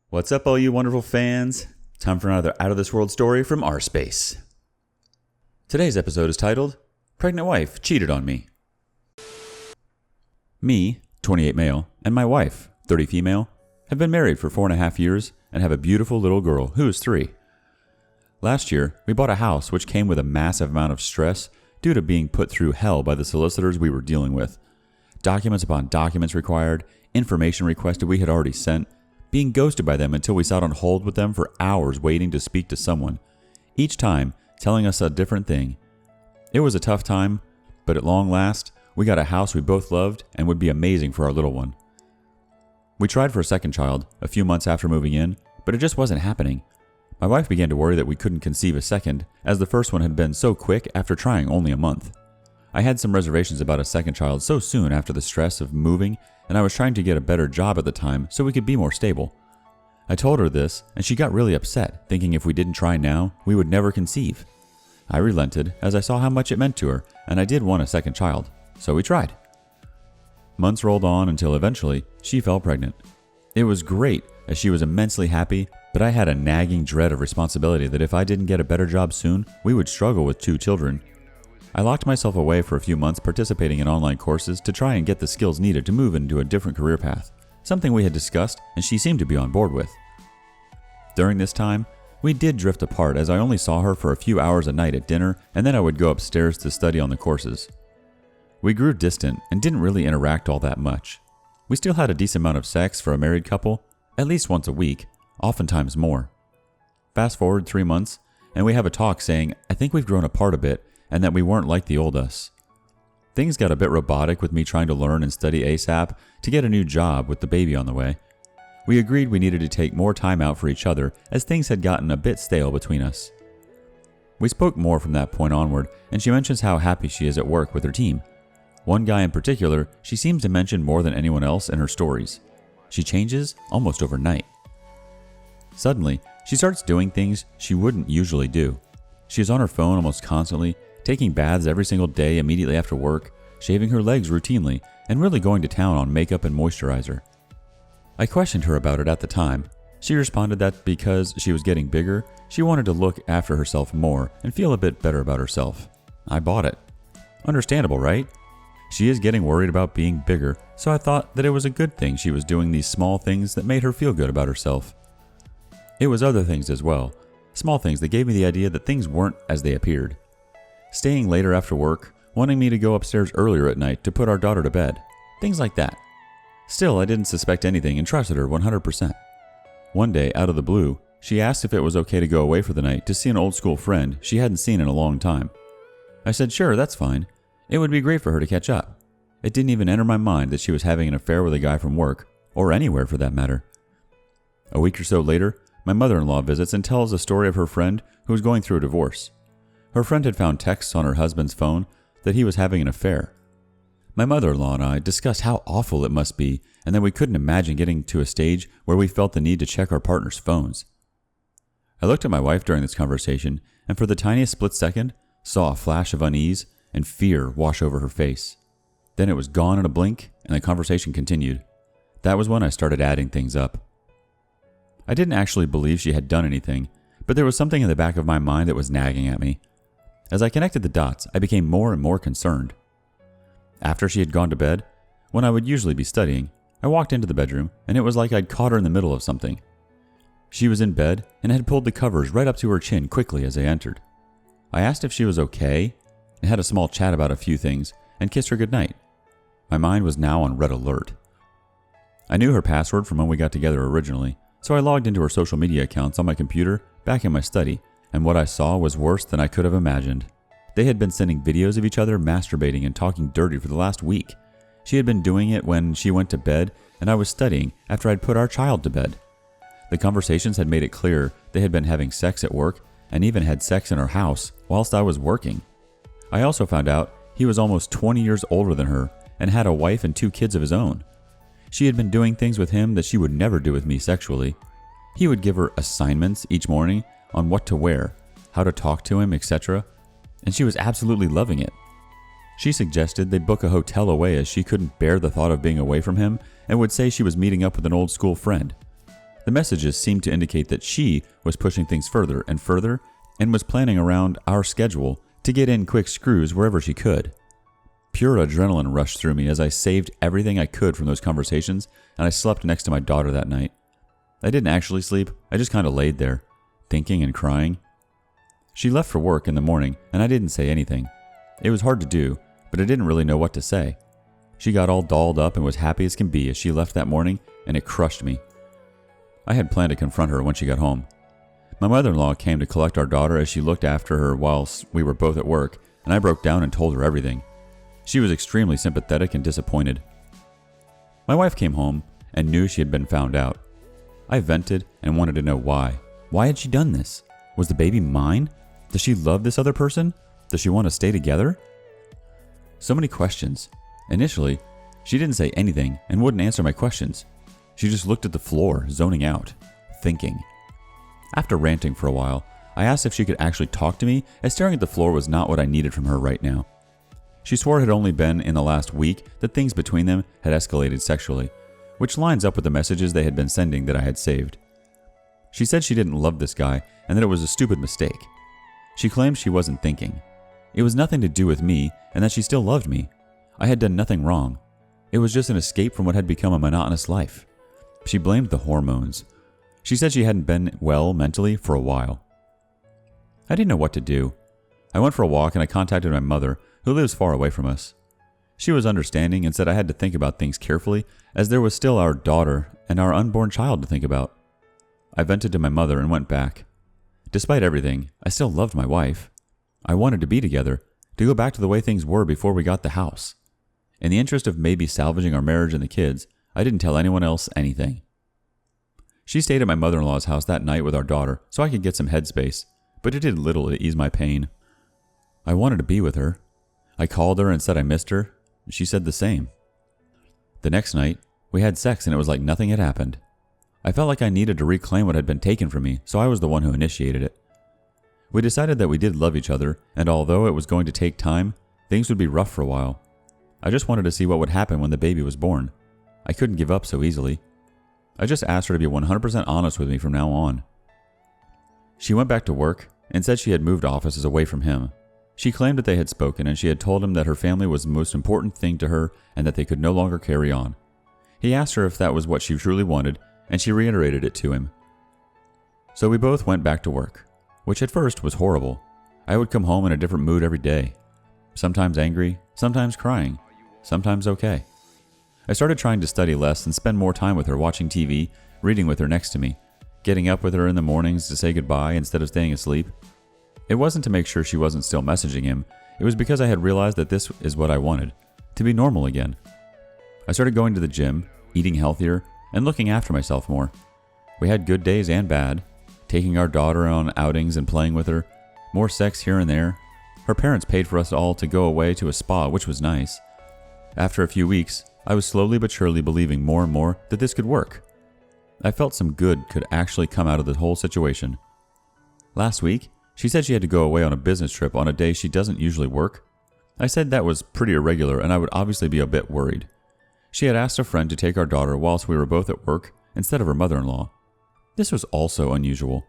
What's up, all you wonderful fans? Time for another out-of-this-world story from rSpace. Today's episode is titled, Pregnant Wife Cheated on Me. Me, 28 male, and my wife, 30 female, have been married for 4.5 years and have a beautiful little girl who is 3. Last year, we bought a house which came with a massive amount of stress due to being put through hell by the solicitors we were dealing with. Documents upon documents required, information requested we had already sent, being ghosted by them until we sat on hold with them for hours waiting to speak to someone, each time telling us a different thing. It was a tough time, but at long last, we got a house we both loved and would be amazing for our little one. We tried for a second child a few months after moving in, but it just wasn't happening. My wife began to worry that we couldn't conceive a second, as the first one had been so quick after trying only a month. I had some reservations about a second child so soon after the stress of moving, and I was trying to get a better job at the time so we could be more stable. I told her this, and she got really upset, thinking if we didn't try now, we would never conceive. I relented as I saw how much it meant to her, and I did want a second child, so we tried. Months rolled on until eventually she fell pregnant. It was great, as she was immensely happy, but I had a nagging dread of responsibility that if I didn't get a better job soon, we would struggle with 2 children. I locked myself away for a few months participating in online courses to try and get the skills needed to move into a different career path, something we had discussed and she seemed to be on board with. During this time, we did drift apart as I only saw her for a few hours a night at dinner and then I would go upstairs to study on the courses. We grew distant and didn't really interact all that much. We still had a decent amount of sex for a married couple, at least once a week, oftentimes more. Fast forward 3 months, and we have a talk saying, I think we've grown apart a bit and that we weren't like the old us. Things got a bit robotic with me trying to learn and study ASAP to get a new job with the baby on the way. We agreed we needed to take more time out for each other as things had gotten a bit stale between us. We spoke more from that point onward, and she mentions how happy she is at work with her team. One guy in particular she seems to mention more than anyone else in her stories. She changes almost overnight. Suddenly, she starts doing things she wouldn't usually do. She is on her phone almost constantly, taking baths every single day immediately after work, shaving her legs routinely, and really going to town on makeup and moisturizer. I questioned her about it at the time. She responded that because she was getting bigger, she wanted to look after herself more and feel a bit better about herself. I bought it. Understandable, right? She is getting worried about being bigger, so I thought that it was a good thing she was doing these small things that made her feel good about herself. It was other things as well, small things that gave me the idea that things weren't as they appeared. Staying later after work, wanting me to go upstairs earlier at night to put our daughter to bed. Things like that. Still, I didn't suspect anything and trusted her 100%. One day, out of the blue, she asked if it was okay to go away for the night to see an old school friend she hadn't seen in a long time. I said sure, that's fine. It would be great for her to catch up. It didn't even enter my mind that she was having an affair with a guy from work, or anywhere for that matter. A week or so later, my mother-in-law visits and tells a story of her friend who was going through a divorce. Her friend had found texts on her husband's phone that he was having an affair. My mother-in-law and I discussed how awful it must be and that we couldn't imagine getting to a stage where we felt the need to check our partner's phones. I looked at my wife during this conversation and for the tiniest split second saw a flash of unease and fear wash over her face. Then it was gone in a blink and the conversation continued. That was when I started adding things up. I didn't actually believe she had done anything, but there was something in the back of my mind that was nagging at me. As I connected the dots, I became more and more concerned. After she had gone to bed, when I would usually be studying, I walked into the bedroom and it was like I'd caught her in the middle of something. She was in bed and had pulled the covers right up to her chin quickly as I entered. I asked if she was okay and had a small chat about a few things and kissed her goodnight. My mind was now on red alert. I knew her password from when we got together originally, so I logged into her social media accounts on my computer back in my study, and what I saw was worse than I could have imagined. They had been sending videos of each other masturbating and talking dirty for the last week. She had been doing it when she went to bed and I was studying after I'd put our child to bed. The conversations had made it clear they had been having sex at work and even had sex in her house whilst I was working. I also found out he was almost 20 years older than her and had a wife and 2 kids of his own. She had been doing things with him that she would never do with me sexually. He would give her assignments each morning on what to wear, how to talk to him, etc., and she was absolutely loving it. She suggested they book a hotel away as she couldn't bear the thought of being away from him and would say she was meeting up with an old school friend. The messages seemed to indicate that she was pushing things further and further and was planning around our schedule to get in quick screws wherever she could. Pure adrenaline rushed through me as I saved everything I could from those conversations, and I slept next to my daughter that night. I didn't actually sleep, I just kind of laid there, thinking and crying. She left for work in the morning, and I didn't say anything. It was hard to do, but I didn't really know what to say. She got all dolled up and was happy as can be as she left that morning, and it crushed me. I had planned to confront her when she got home. My mother-in-law came to collect our daughter as she looked after her whilst we were both at work, and I broke down and told her everything. She was extremely sympathetic and disappointed. My wife came home and knew she had been found out. I vented and wanted to know why. Why had she done this? Was the baby mine? Does she love this other person? Does she want to stay together? So many questions. Initially, she didn't say anything and wouldn't answer my questions. She just looked at the floor, zoning out, thinking. After ranting for a while, I asked if she could actually talk to me, as staring at the floor was not what I needed from her right now. She swore it had only been in the last week that things between them had escalated sexually, which lines up with the messages they had been sending that I had saved. She said she didn't love this guy and that it was a stupid mistake. She claimed she wasn't thinking. It was nothing to do with me and that she still loved me. I had done nothing wrong. It was just an escape from what had become a monotonous life. She blamed the hormones. She said she hadn't been well mentally for a while. I didn't know what to do. I went for a walk and I contacted my mother, who lives far away from us. She was understanding and said I had to think about things carefully, as there was still our daughter and our unborn child to think about. I vented to my mother and went back. Despite everything, I still loved my wife. I wanted to be together, to go back to the way things were before we got the house. In the interest of maybe salvaging our marriage and the kids, I didn't tell anyone else anything. She stayed at my mother-in-law's house that night with our daughter so I could get some headspace, but it did little to ease my pain. I wanted to be with her. I called her and said I missed her. She said the same. The next night, we had sex and it was like nothing had happened. I felt like I needed to reclaim what had been taken from me, so I was the one who initiated it. We decided that we did love each other, and although it was going to take time, things would be rough for a while. I just wanted to see what would happen when the baby was born. I couldn't give up so easily. I just asked her to be 100% honest with me from now on. She went back to work and said she had moved offices away from him. She claimed that they had spoken and she had told him that her family was the most important thing to her and that they could no longer carry on. He asked her if that was what she truly wanted, and she reiterated it to him. So we both went back to work, which at first was horrible. I would come home in a different mood every day. Sometimes angry, sometimes crying, sometimes okay. I started trying to study less and spend more time with her watching TV, reading with her next to me, getting up with her in the mornings to say goodbye instead of staying asleep. It wasn't to make sure she wasn't still messaging him, it was because I had realized that this is what I wanted, to be normal again. I started going to the gym, eating healthier, and looking after myself more. We had good days and bad, taking our daughter on outings and playing with her, more sex here and there. Her parents paid for us all to go away to a spa, which was nice. After a few weeks, I was slowly but surely believing more and more that this could work. I felt some good could actually come out of the whole situation. Last week, she said she had to go away on a business trip on a day she doesn't usually work. I said that was pretty irregular and I would obviously be a bit worried. She had asked a friend to take our daughter whilst we were both at work instead of her mother-in-law. This was also unusual.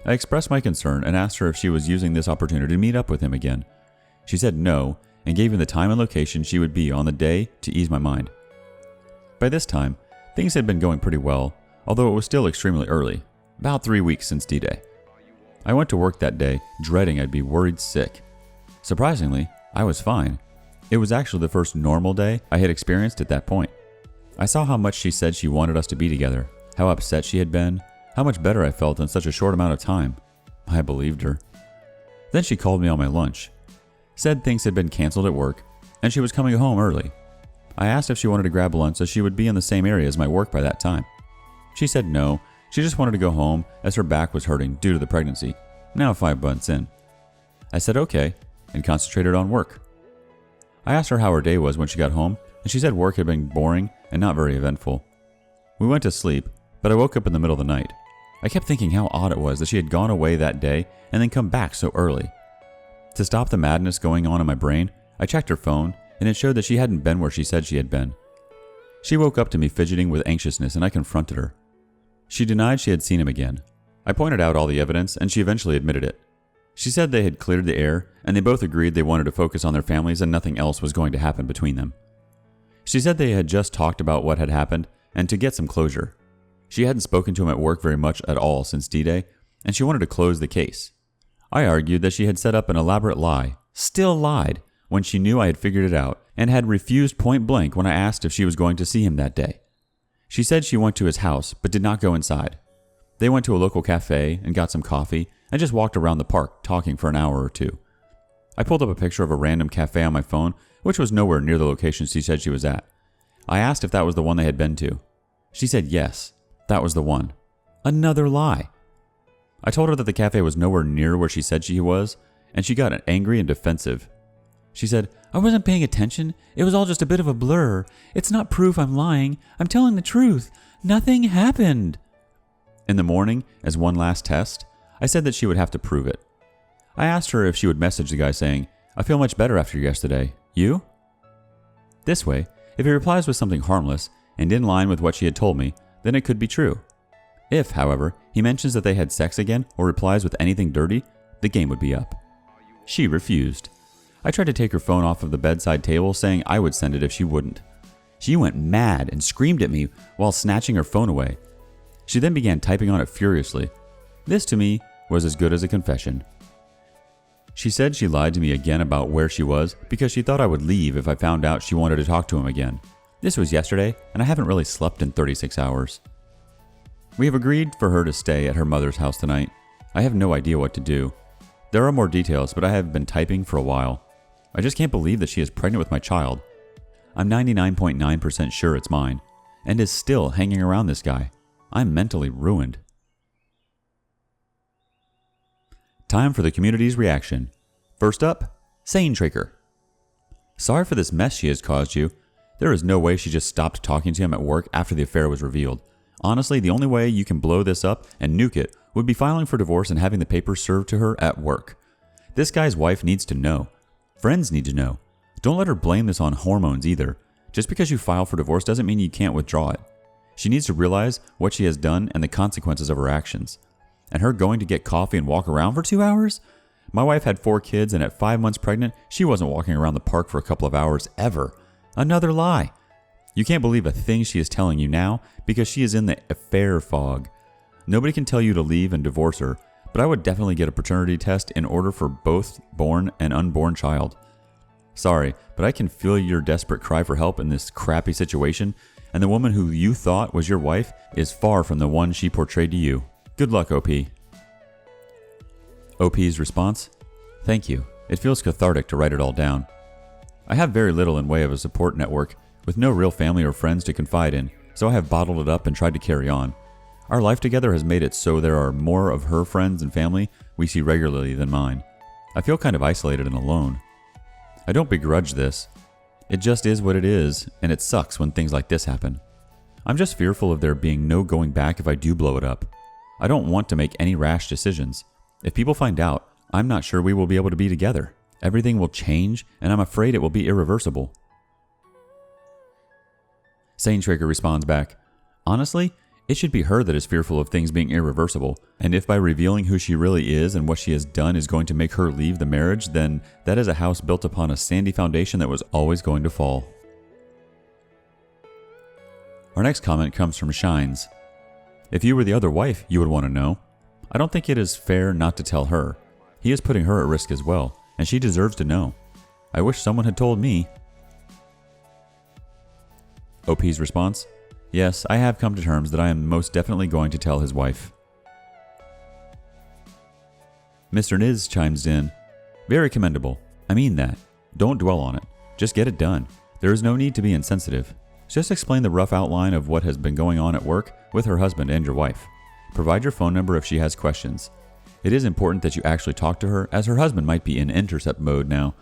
I expressed my concern and asked her if she was using this opportunity to meet up with him again. She said no and gave me the time and location she would be on the day to ease my mind. By this time, things had been going pretty well, although it was still extremely early, about 3 weeks since D-Day. I went to work that day, dreading I'd be worried sick. Surprisingly, I was fine. It was actually the first normal day I had experienced at that point. I saw how much she said she wanted us to be together, how upset she had been, how much better I felt in such a short amount of time. I believed her. Then she called me on my lunch, said things had been canceled at work, and she was coming home early. I asked if she wanted to grab lunch as she would be in the same area as my work by that time. She said no, she just wanted to go home as her back was hurting due to the pregnancy, now 5 months in. I said okay, and concentrated on work. I asked her how her day was when she got home, and she said work had been boring and not very eventful. We went to sleep, but I woke up in the middle of the night. I kept thinking how odd it was that she had gone away that day and then come back so early. To stop the madness going on in my brain, I checked her phone, and it showed that she hadn't been where she said she had been. She woke up to me fidgeting with anxiousness, and I confronted her. She denied she had seen him again. I pointed out all the evidence, and she eventually admitted it. She said they had cleared the air, and they both agreed they wanted to focus on their families and nothing else was going to happen between them. She said they had just talked about what had happened and to get some closure. She hadn't spoken to him at work very much at all since D-Day, and she wanted to close the case. I argued that she had set up an elaborate lie, still lied, when she knew I had figured it out, and had refused point blank when I asked if she was going to see him that day. She said she went to his house, but did not go inside. They went to a local cafe and got some coffee, and just walked around the park talking for an hour or two. I pulled up a picture of a random cafe on my phone, which was nowhere near the location she said she was at. I asked if that was the one they had been to. She said yes, that was the one. Another lie. I told her that the cafe was nowhere near where she said she was, and she got angry and defensive. She said, "I wasn't paying attention. It was all just a bit of a blur. It's not proof I'm lying. I'm telling the truth. Nothing happened." In the morning, as one last test, I said that she would have to prove it. I asked her if she would message the guy saying, "I feel much better after yesterday. You?" This way, if he replies with something harmless and in line with what she had told me, then it could be true. If, however, he mentions that they had sex again or replies with anything dirty, the game would be up. She refused. I tried to take her phone off of the bedside table, saying I would send it if she wouldn't. She went mad and screamed at me while snatching her phone away. She then began typing on it furiously. This, to me, was as good as a confession. She said she lied to me again about where she was because she thought I would leave if I found out she wanted to talk to him again. This was yesterday, and I haven't really slept in 36 hours. We have agreed for her to stay at her mother's house tonight. I have no idea what to do. There are more details, but I have been typing for a while. I just can't believe that she is pregnant with my child. I'm 99.9% sure it's mine, and is still hanging around this guy. I'm mentally ruined. Time for the community's reaction. First up, Sane Tracker. Sorry for this mess she has caused you. There is no way she just stopped talking to him at work after the affair was revealed. Honestly, the only way you can blow this up and nuke it would be filing for divorce and having the papers served to her at work. This guy's wife needs to know. Friends need to know. Don't let her blame this on hormones either. Just because you file for divorce doesn't mean you can't withdraw it. She needs to realize what she has done and the consequences of her actions. And her going to get coffee and walk around for 2 hours? My wife had 4 kids, and at 5 months pregnant, she wasn't walking around the park for a couple of hours ever. Another lie. You can't believe a thing she is telling you now because she is in the affair fog. Nobody can tell you to leave and divorce her, but I would definitely get a paternity test in order for both born and unborn child. Sorry, but I can feel your desperate cry for help in this crappy situation, and the woman who you thought was your wife is far from the one she portrayed to you. Good luck, OP. OP's response? Thank you. It feels cathartic to write it all down. I have very little in way of a support network, with no real family or friends to confide in, so I have bottled it up and tried to carry on. Our life together has made it so there are more of her friends and family we see regularly than mine. I feel kind of isolated and alone. I don't begrudge this. It just is what it is, and it sucks when things like this happen. I'm just fearful of there being no going back if I do blow it up. I don't want to make any rash decisions. If people find out, I'm not sure we will be able to be together. Everything will change, and I'm afraid it will be irreversible. Sane Tracker responds back, honestly, it should be her that is fearful of things being irreversible, and if by revealing who she really is and what she has done is going to make her leave the marriage, then that is a house built upon a sandy foundation that was always going to fall. Our next comment comes from Shines. If you were the other wife, you would want to know. I don't think it is fair not to tell her. He is putting her at risk as well, and she deserves to know. I wish someone had told me. OP's response? Yes, I have come to terms that I am most definitely going to tell his wife. Mr. Niz chimes in. Very commendable. I mean that. Don't dwell on it. Just get it done. There is no need to be insensitive. Just explain the rough outline of what has been going on at work with her husband and your wife. Provide your phone number if she has questions. It is important that you actually talk to her, as her husband might be in intercept mode now.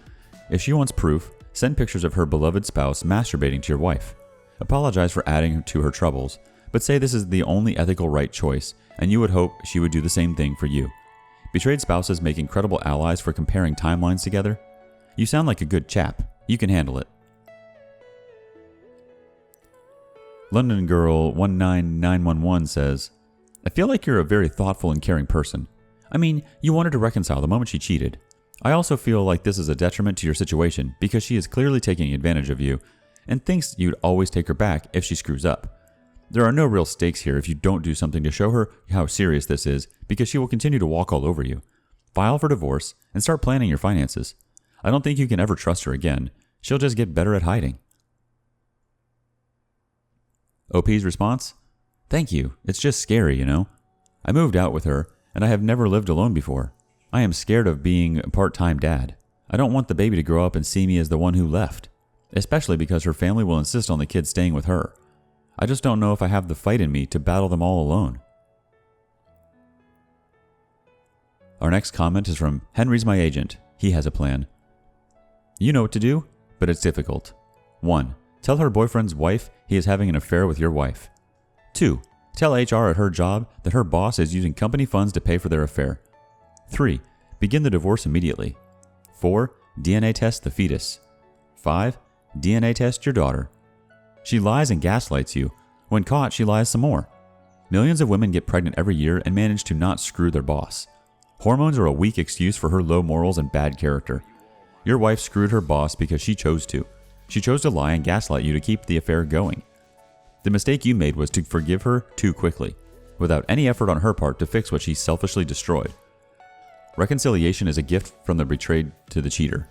If she wants proof, send pictures of her beloved spouse masturbating to your wife. Apologize for adding to her troubles, but say this is the only ethical right choice, and you would hope she would do the same thing for you. Betrayed spouses make incredible allies for comparing timelines together. You sound like a good chap. You can handle it. London Girl 19911 says, I feel like you're a very thoughtful and caring person. I mean, you wanted to reconcile the moment she cheated. I also feel like this is a detriment to your situation because she is clearly taking advantage of you and thinks you'd always take her back if she screws up. There are no real stakes here if you don't do something to show her how serious this is because she will continue to walk all over you. File for divorce and start planning your finances. I don't think you can ever trust her again. She'll just get better at hiding. OP's response? Thank you. It's just scary, you know. I moved out with her, and I have never lived alone before. I am scared of being a part-time dad. I don't want the baby to grow up and see me as the one who left, especially because her family will insist on the kids staying with her. I just don't know if I have the fight in me to battle them all alone. Our next comment is from Henry's my agent. He has a plan. You know what to do, but it's difficult. 1. Tell her boyfriend's wife he is having an affair with your wife. 2. Tell HR at her job that her boss is using company funds to pay for their affair. 3. Begin the divorce immediately. 4. DNA test the fetus. 5. DNA test your daughter. She lies and gaslights you. When caught, she lies some more. Millions of women get pregnant every year and manage to not screw their boss. Hormones are a weak excuse for her low morals and bad character. Your wife screwed her boss because she chose to. She chose to lie and gaslight you to keep the affair going. The mistake you made was to forgive her too quickly, without any effort on her part to fix what she selfishly destroyed. Reconciliation is a gift from the betrayed to the cheater.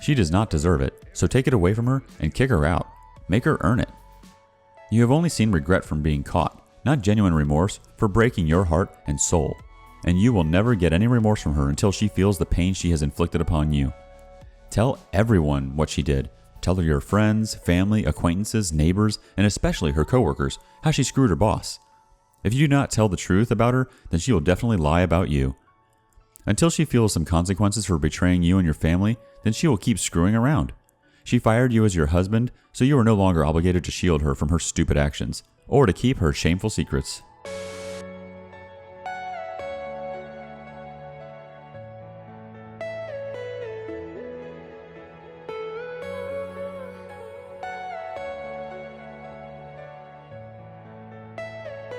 She does not deserve it, so take it away from her and kick her out. Make her earn it. You have only seen regret from being caught, not genuine remorse for breaking your heart and soul. And you will never get any remorse from her until she feels the pain she has inflicted upon you. Tell everyone what she did. Tell her your friends, family, acquaintances, neighbors, and especially her coworkers how she screwed her boss. If you do not tell the truth about her, then she will definitely lie about you. Until she feels some consequences for betraying you and your family, then she will keep screwing around. She fired you as your husband, so you are no longer obligated to shield her from her stupid actions, or to keep her shameful secrets.